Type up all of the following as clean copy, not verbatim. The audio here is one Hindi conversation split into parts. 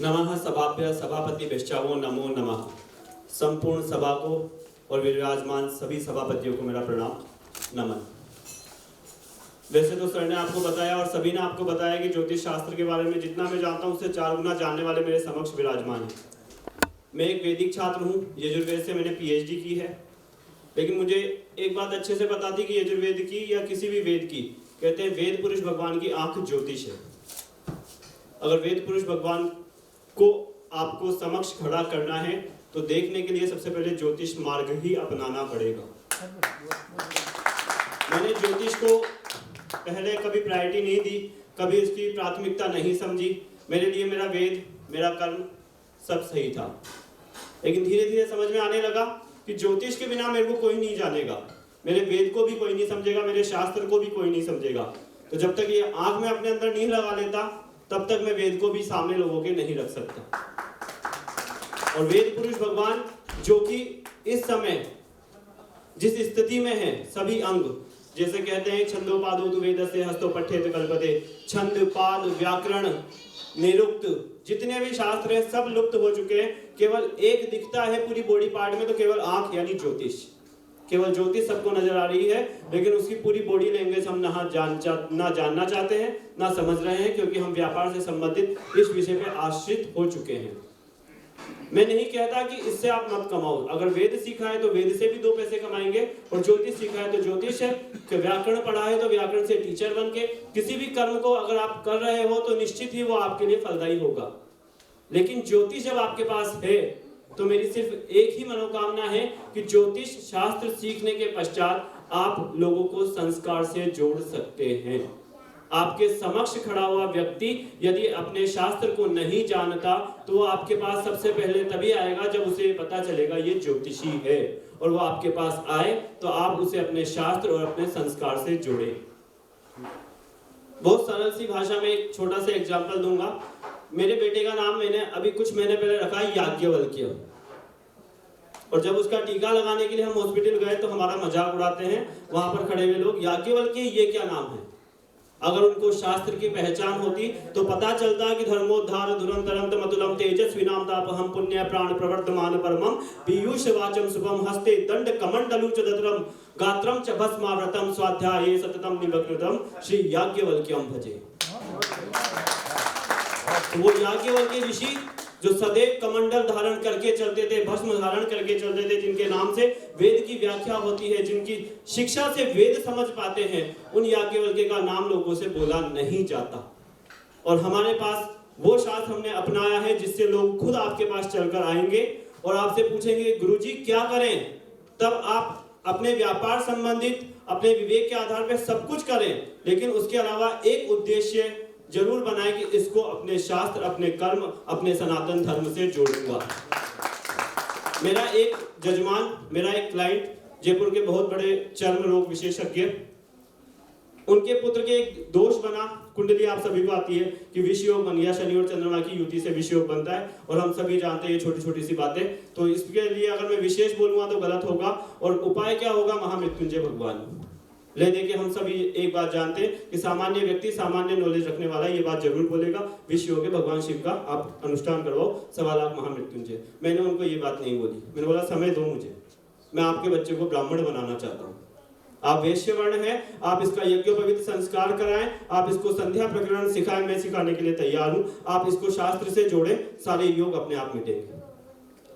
नमः सभाभ्य सभापति विश्चावो नमो नमः। संपूर्ण सभा को और विराजमान सभी सभापतियों को मेरा प्रणाम नमन। वैसे तो सर ने आपको बताया और सभी ने आपको बताया कि ज्योतिष शास्त्र के बारे में जितना मैं जानता हूँ उससे 4 गुना जानने वाले मेरे समक्ष विराजमान हैं। मैं एक वैदिक छात्र हूँ, यजुर्वेद से मैंने पीएचडी की है। लेकिन मुझे एक बात अच्छे से पता थी कि यजुर्वेद की या किसी भी वेद की, कहते हैं वेद पुरुष भगवान की आंख ज्योतिष है। अगर वेद पुरुष भगवान को आपको समक्ष खड़ा करना है तो देखने के लिए सबसे पहले ज्योतिष मार्ग ही अपनाना पड़ेगा। मैंने ज्योतिष को पहले कभी प्रायोरिटी नहीं दी, कभी इसकी प्राथमिकता नहीं समझी। मेरे लिए मेरा वेद, मेरा कर्म सब सही था। लेकिन धीरे धीरे समझ में आने लगा कि ज्योतिष के बिना मेरे को कोई नहीं जानेगा, मेरे वेद को भी कोई नहीं समझेगा, मेरे शास्त्र को भी कोई नहीं समझेगा। तो जब तक ये आंख में अपने अंदर नहीं लगा लेता तब तक मैं वेद को भी सामने लोगों के नहीं रख सकता। और वेद पुरुष भगवान जो कि इस समय जिस स्थिति में है, सभी अंग जैसे कहते हैं छंदोपादो तु वेदस्य हस्तो पठ्येत कल्पते, छंद पाद व्याकरण निरुक्त जितने भी शास्त्र हैं सब लुप्त हो चुके हैं। केवल एक दिखता है पूरी बॉडी पार्ट में, तो केवल आंख यानी ज्योतिष। केवल ज्योतिष सबको नजर आ रही है, लेकिन उसकी पूरी बॉडी लैंग्वेज हम ना जानना चाहते हैं ना समझ रहे हैं, क्योंकि हम व्यापार से संबंधित इस विषय पे आश्रित हो चुके हैं। मैं नहीं कहता कि इससे आप मत कमाओ। अगर वेद सीखा है तो वेद से भी 2 पैसे कमाएंगे, और ज्योतिष सीखा है तो ज्योतिष है, व्याकरण पढ़ा है तो व्याकरण से टीचर बन के किसी भी कर्म को अगर आप कर रहे हो तो निश्चित ही वो आपके लिए फलदायी होगा। लेकिन ज्योतिष जब आपके पास है तो मेरी सिर्फ एक ही मनोकामना है कि ज्योतिष शास्त्र सीखने के पश्चात आप लोगों को संस्कार से जोड़ सकते हैं। आपके समक्ष खड़ा हुआ व्यक्ति यदि अपने शास्त्र को नहीं जानता तो वो आपके पास सबसे पहले तभी आएगा जब उसे पता चलेगा ये ज्योतिषी है, और वो आपके पास आए तो आप उसे अपने शास्त्र और अपने संस्कार से जोड़ें। बहुत सरल सी भाषा में एक छोटा सा एग्जाम्पल दूंगा। मेरे बेटे का नाम मैंने अभी कुछ महीने पहले रखा है याज्ञवल्क्य, और जब उसका टीका लगाने के लिए हम हॉस्पिटल गए तो हमारा मजाक उड़ाते हैं वहां पर खड़े हुए लोग, याज्ञवल्क्य ये क्या नाम है। अगर उनको शास्त्र की पहचान होती तो पता चलता कि धर्मोद्धार दुरंतरम मतुलम तेजस्विनाम तापहम पुण्य प्राण प्रवर्तमान परमम पीयूष वाचम शुभम हस्ते दंड कमंडलु च दत्रम गात्रम च भस्माव्रतम स्वाध्याये सततम निबकृतम श्री याज्ञवल्क्यम भजे। तो वो याज्ञवल्क्य ऋषि जो सदैव कमंडल धारण करके चलते थे, भस्म धारण करके चलते थे, जिनके नाम से वेद की व्याख्या होती है, जिनकी शिक्षा से वेद समझ पाते हैं, उन याज्ञवल्क्य का नाम लोगों से बोला नहीं जाता। और हमारे पास वो शास्त्र हमने अपनाया है जिससे लोग खुद आपके पास चलकर आएंगे और आपसे पूछेंगे गुरुजी क्या करें। तब आप अपने व्यापार संबंधित अपने विवेक के आधार पर सब कुछ करें, लेकिन उसके अलावा एक उद्देश्य जरूर बनाए कि इसको अपने शास्त्र, अपने कर्म, अपने सनातन धर्म से जोड़ूंगा। मेरा एक जजमान, मेरा एक क्लाइंट जयपुर के बहुत बड़े चर्म रोग विशेषज्ञ, उनके पुत्र के एक दोष बना। कुंडली आप सभी को आती है कि विषयोग बन गया, शनि और चंद्रमा की युति से विषयोग बनता है, और हम सभी जानते हैं ये छोटी छोटी सी बातें। तो इसके लिए अगर मैं विशेष बोलूंगा तो गलत होगा, और उपाय क्या होगा, महामृत्युंजय भगवान ले देखिए। हम सभी एक बात जानते हैं कि सामान्य व्यक्ति, सामान्य नॉलेज रखने वाला ये बात जरूर बोलेगा, विषय हो गए भगवान शिव का आप अनुष्ठान करवाओ, 1.25 लाख महामृत्युंजय। मैंने उनको ये बात नहीं बोली, मैंने बोला समय दो मुझे, मैं आपके बच्चे को ब्राह्मण बनाना चाहता हूँ। आप वैश्य वर्ण है, आप इसका यज्ञोपवीत संस्कार कराएं, आप इसको संध्या प्रकरण सिखाएं, मैं सिखाने के लिए तैयार हूँ। आप इसको शास्त्र से जोड़ें, सारे योग अपने आप मिटेंगे।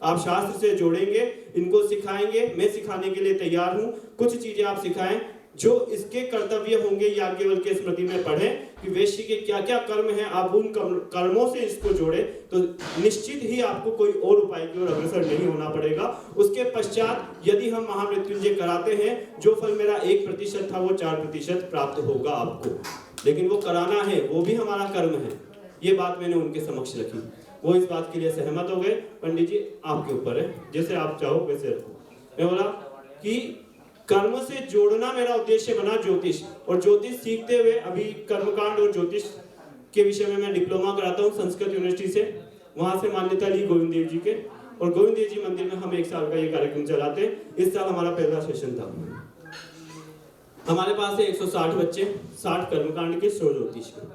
आप शास्त्र से जोड़ेंगे, इनको सिखाएंगे, मैं सिखाने के लिए तैयार हूँ। कुछ चीजें आप सिखाएं जो इसके कर्तव्य होंगे, याज्ञवल्क्य स्मृति में पढ़ें कि वैश्य के क्या क्या कर्म हैं, आप उन कर्मों से इसको जोड़ें तो निश्चित ही आपको कोई और उपाय की ओर अग्रसर नहीं होना पड़ेगा। उसके पश्चात यदि हम महामृत्युंजय कराते हैं, जो फल मेरा 1% था वो 4% प्राप्त होगा आपको, लेकिन वो कराना है, वो भी हमारा कर्म है। ये बात मैंने उनके समक्ष रखी, वो इस बात के लिए सहमत हो गए। पंडित जी आपके ऊपर है, जैसे आप चाहो वैसे रखो। मैं बोला कि कर्म से जोड़ना मेरा उद्देश्य बना ज्योतिष, और ज्योतिष सीखते हुए अभी कर्मकांड और ज्योतिष के विषय में मैं डिप्लोमा कराता हूँ संस्कृत यूनिवर्सिटी से। वहां से मान्यता ली गोविंद देव जी के, और गोविंद देव जी मंदिर में हम 1 साल का ये कार्यक्रम चलाते हैं। इस साल हमारा पहला सेशन था। हमारे पास है 160 बच्चे, 60 कर्मकांड के, 100 ज्योतिष के।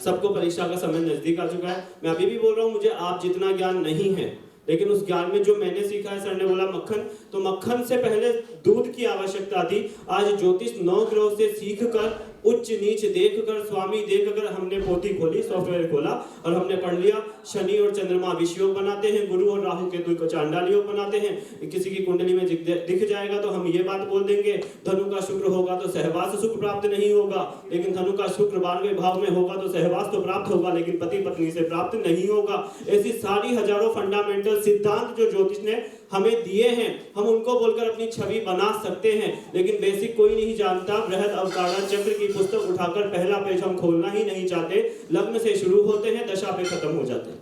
सबको परीक्षा का समय नजदीक आ चुका है। मैं अभी भी बोल रहा हूँ, मुझे आप जितना ज्ञान नहीं है, लेकिन उस ज्ञान में जो मैंने सीखा है, सर ने बोला मक्खन, तो मक्खन से पहले दूध की आवश्यकता थी। आज ज्योतिष 9 ग्रहों से सीख कर, उच्च नीच देखकर, स्वामी देखकर हमने पोथी खोली, सॉफ्टवेयर खोला और हमने पढ़ लिया। शनि और चंद्रमा विषयोग बनाते हैं, गुरु और राहु केतु को चांडाल योग बनाते हैं। किसी की कुंडली में दिख जाएगा तो हम ये बात बोल देंगे, धनु का शुक्र होगा तो सहवास सुख प्राप्त नहीं होगा, लेकिन धनु का शुक्र 12वें भाव में होगा तो सहवास तो प्राप्त होगा, लेकिन पति पत्नी से प्राप्त नहीं होगा। ऐसी सारी हजारों फंडामेंटल सिद्धांत जो ज्योतिष ने हमें दिए हैं, हम उनको बोलकर अपनी छवि बना सकते हैं, लेकिन बेसिक कोई नहीं जानता। बृहद अवतारण चक्र की पुस्तक उठाकर पहला पेज हम खोलना ही नहीं चाहते। लग्न से शुरू होते हैं, दशा पे खत्म हो जाते हैं,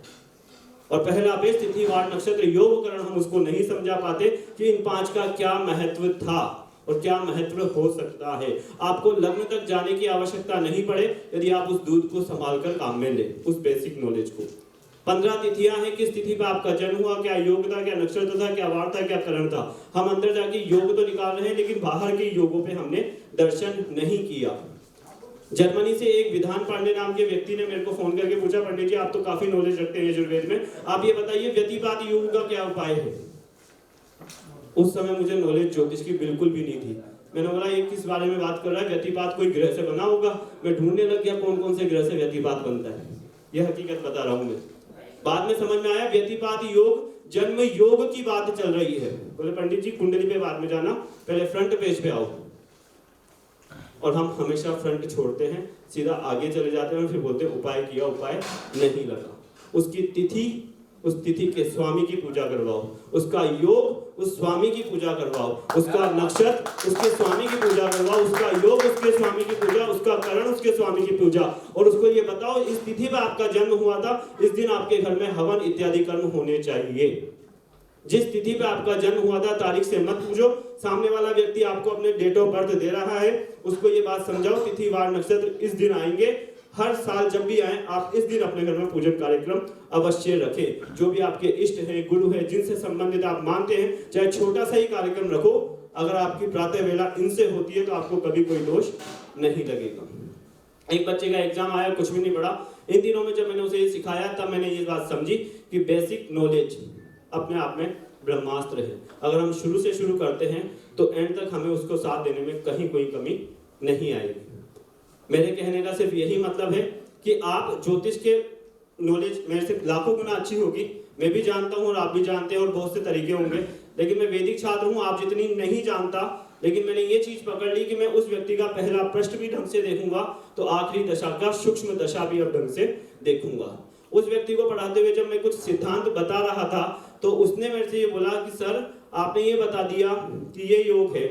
और पहला पेज तिथि वार नक्षत्र योगकरण हम उसको नहीं समझा पाते कि इन 5 का क्या महत्व था और क्या महत्व हो सकता है। आपको लग्न तक जाने की आवश्यकता नहीं पड़े यदि आप उस दूध को संभाल कर काम में ले, उस बेसिक नॉलेज को। 15 तिथियां हैं, किस तिथि पे आपका जन्म हुआ, क्या योग था, क्या नक्षत्र था, क्या वार था, क्या करण था। हम अंदर जाके योग तो निकाल रहे हैं, लेकिन बाहर के योगों पे हमने दर्शन नहीं किया। जर्मनी से एक विधान पांडे नाम के व्यक्ति ने मेरे को फोन करके पूछा, पंडित जी आप तो काफी नॉलेज रखते हैं यजुर्वेद में, आप ये बताइए व्यतिपात योग का क्या उपाय है। उस समय मुझे नॉलेज ज्योतिष की बिल्कुल भी नहीं थी। मैंने बोला ये किस बारे में बात कर रहा है, व्यतिपात कोई ग्रह से बना होगा। मैं ढूंढने लग गया कौन कौन से ग्रह से व्यतिपात बनता है। यह हकीकत बता रहा हूं मैं। बाद में समझ में आया व्यतिपात योग जन्म योग की बात चल रही है। बोले पंडित जी कुंडली पे बाद में जाना, पहले फ्रंट पेज पे आओ। और हम हमेशा फ्रंट छोड़ते हैं, सीधा आगे चले जाते हैं और फिर बोलते हैं उपाय किया, उपाय नहीं लगा। उसकी तिथि, उस तिथि के स्वामी की पूजा करवाओ, उसका योग उस स्वामी की पूजा करवाओ, उसका नक्षत्र उसके स्वामी की पूजा करवाओ, उसका योग उसके स्वामी की पूजा, उसका करण उसके स्वामी की पूजा, और उसको ये बताओ इस तिथि में आपका जन्म हुआ था, इस दिन आपके घर में हवन इत्यादि कर्म होने चाहिए। जिस तिथि पे आपका जन्म हुआ था तारीख से मत पूछो। सामने वाला व्यक्ति आपको अपने डेट ऑफ बर्थ दे रहा है, उसको ये बात समझाओ तिथि वार नक्षत्र इस दिन आएंगे, हर साल जब भी आए आप इस दिन अपने घर में पूजन कार्यक्रम अवश्य रखें। जो भी आपके इष्ट हैं, गुरु हैं, जिनसे संबंधित आप मानते हैं, चाहे छोटा सा ही कार्यक्रम रखो, अगर आपकी प्रातः वेला इनसे होती है तो आपको कभी कोई दोष नहीं लगेगा। एक बच्चे का एग्जाम आया, कुछ भी नहीं पढ़ा। इन दिनों में जब मैंने उसे ये सिखाया तब मैंने ये बात समझी कि बेसिक नॉलेज अपने आप में ब्रह्मास्त्र है। अगर हम शुरू से शुरू करते हैं तो एंड तक हमें उसको साथ देने में कहीं कोई कमी नहीं आएगी। मेरे कहने का सिर्फ यही मतलब है कि आप ज्योतिष के नॉलेज मेरे से लाखों गुना अच्छी होगी, मैं भी जानता हूँ और आप भी जानते हैं और बहुत से तरीके होंगे, लेकिन मैं वैदिक छात्र हूँ, आप जितनी नहीं जानता, लेकिन मैंने ये चीज पकड़ ली कि मैं उस व्यक्ति का पहला पृष्ठ भी ढंग से देखूंगा तो आखिरी दशा का सूक्ष्म दशा भी अब ढंग से देखूंगा। उस व्यक्ति को पढ़ाते हुए जब मैं कुछ सिद्धांत बता रहा था तो उसने मेरे से ये बोला कि सर आपने ये बता दिया कि ये योग है।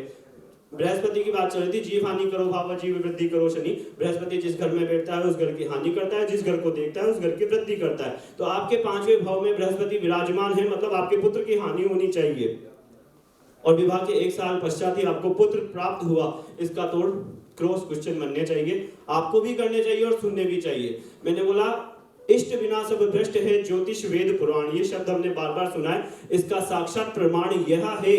बृहस्पति की बात चल रही थी, जीव हानि करो भाव जीव वृद्धि करो शनि। बृहस्पति जिस घर में बैठता है उस घर की हानि करता है, जिस घर को देखता है उस घर की वृद्धि करता है। तो आपके 5वें भाव में बृहस्पति विराजमान है, मतलब आपके पुत्र की हानि होनी चाहिए, और विवाह के 1 साल पश्चात ही आपको पुत्र प्राप्त हुआ। इसका तोड़ क्रॉस क्वेश्चन बनने चाहिए, आपको भी करने चाहिए और सुनने भी चाहिए। मैंने बोला इष्ट बिना सब भ्रष्ट है, ज्योतिष वेद पुराण, ये शब्द हमने बार बार सुना है। इसका साक्षात प्रमाण यह है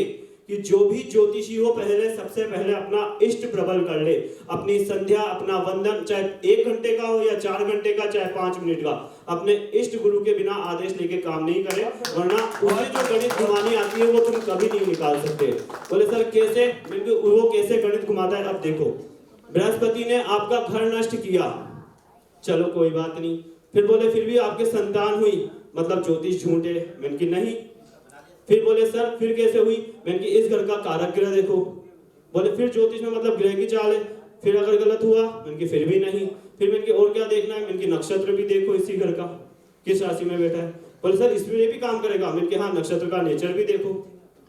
कि जो भी ज्योतिषी हो पहले सबसे पहले अपना इष्ट प्रबल कर ले। अपनी संध्या, अपना वंदन, चाहे 1 घंटे का हो या 4 घंटे का, चाहे 5 मिनट का, अपने इष्ट गुरु के बिना आदेश लेके काम नहीं करे, वरना उसे जो गणित घुमानी आती है वो तुम कभी नहीं निकाल सकते। बोले सर कैसे, वो कैसे गणित घुमाता है, अब देखो बृहस्पति ने आपका घर नष्ट किया, चलो कोई बात नहीं। फिर बोले फिर भी आपके संतान हुई, मतलब ज्योतिष झूठे। मैंने कि नहीं। फिर बोले सर फिर कैसे हुई, मैंने कि इस घर का कारक ग्रह देखो। बोले फिर ज्योतिष में मतलब ग्रह की चाल है, फिर अगर गलत हुआ, मैंने कि फिर भी नहीं। फिर मैंने कि और क्या देखना है, मैंने कि नक्षत्र भी देखो इसी घर का किस राशि में बैठा है। बोले सर इसमें ये भी काम करेगा, मैंने कि हाँ नक्षत्र का नेचर भी देखो।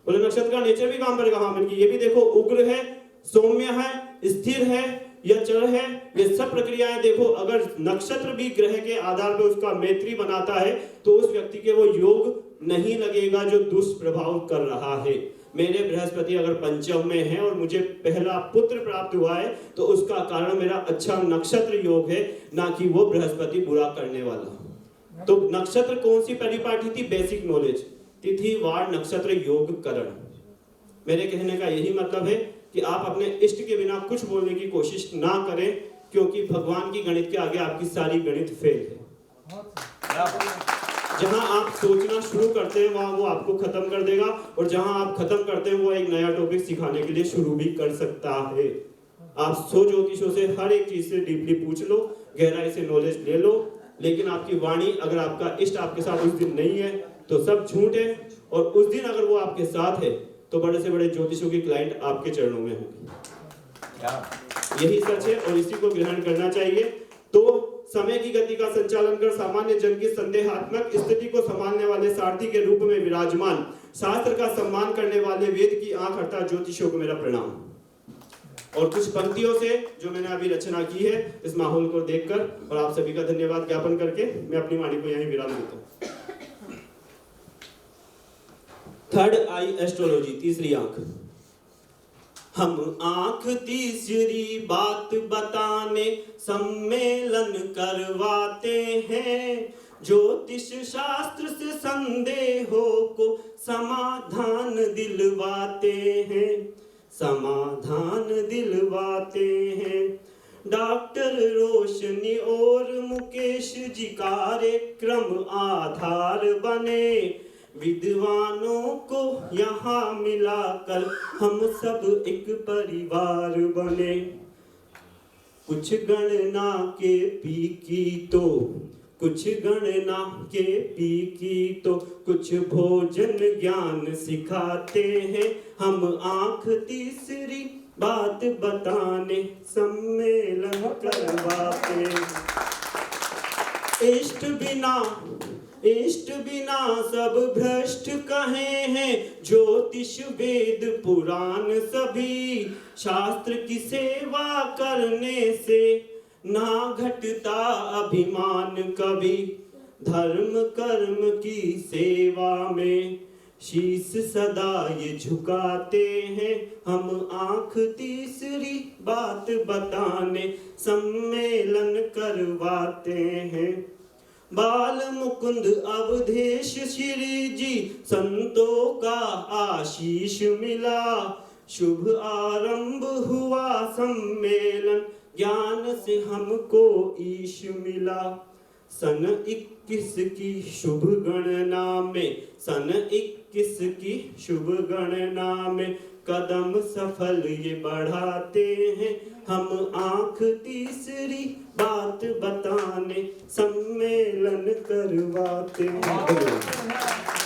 बोले नक्षत्र का नेचर भी काम करेगा, हाँ मैंने कि ये भी देखो, उग्र है, सौम्य है, स्थिर है या चर है, ये सब प्रक्रियाएं देखो। अगर नक्षत्र भी ग्रह के आधार पर उसका मैत्री बनाता है तो उस व्यक्ति के वो योग नहीं लगेगा जो दुष्प्रभाव कर रहा है। मेरे बृहस्पति अगर पंचम में है और मुझे पहला पुत्र प्राप्त हुआ है तो उसका कारण मेरा अच्छा नक्षत्र योग है, ना कि वो बृहस्पति बुरा करने वाला। तो नक्षत्र कौन सी परिपाटी थी, बेसिक नॉलेज, तिथि वार नक्षत्र योग करण। मेरे कहने का यही मतलब है कि आप अपने इष्ट के बिना कुछ बोलने की कोशिश ना करें। क्योंकि भगवान की गणित के आगे आपकी सारी गणित फेल है। जहां आप सोचना शुरू करते हैं वहां वो आपको खत्म कर देगा, और जहां आप खत्म करते हैं वो एक नया टॉपिक सिखाने के लिए शुरू भी कर सकता है। आप 100 ज्योतिषों से हर एक चीज से डीपली पूछ लो, गहराई से नॉलेज ले लो, लेकिन आपकी वाणी, अगर आपका इष्ट आपके साथ उस दिन नहीं है तो सब झूठ है, और उस दिन अगर वो आपके साथ है तो बड़े से बड़े ज्योतिषों के क्लाइंट आपके चरणों में होंगे। यही सच है और इसी को ग्रहण करना चाहिए। तो समय की गति का संचालन कर सामान्य जन की संदेहात्मक स्थिति को संभालने वाले सारथी के रूप में विराजमान, शास्त्र का सम्मान करने वाले, वेद की आंख अर्थात ज्योतिषियों को मेरा प्रणाम। और कुछ पंक्तियों से जो मैंने अभी रचना की है इस माहौल को देखकर, और आप सभी का धन्यवाद ज्ञापन करके मैं अपनी वाणी को यहीं विराम देता हूँ। थर्ड आई एस्ट्रोलॉजी, तीसरी आंख। हम आंख तीसरी बात बताने सम्मेलन करवाते हैं, ज्योतिष शास्त्र से संदेहों को समाधान दिलवाते हैं, समाधान दिलवाते हैं। डॉक्टर रोशनी और मुकेश जी कार्यक्रम आधार बने, विद्वानों को यहाँ मिलाकर हम सब एक परिवार बने। कुछ गणना के पी की तो, कुछ गणना के पी की तो, कुछ भोजन ज्ञान सिखाते हैं, हम आंख तीसरी बात बताने सम्मेलन करवाते। इष्ट बिना सब भ्रष्ट कहे हैं, ज्योतिष वेद पुराण सभी, शास्त्र की सेवा करने से ना घटता अभिमान कभी, धर्म कर्म की सेवा में शीश सदा ये झुकाते हैं, हम आंख तीसरी बात बताने सम्मेलन करवाते हैं। बाल मुकुंद अवधेश श्री जी संतों का आशीष मिला, शुभ आरंभ हुआ सम्मेलन, ज्ञान से हमको ईश मिला। सन 21 की शुभ गणना में, सन 21 की शुभ गणना में कदम सफल ये बढ़ाते हैं, हम आंख तीसरी बात बताने सम्मेलन करवाते हैं।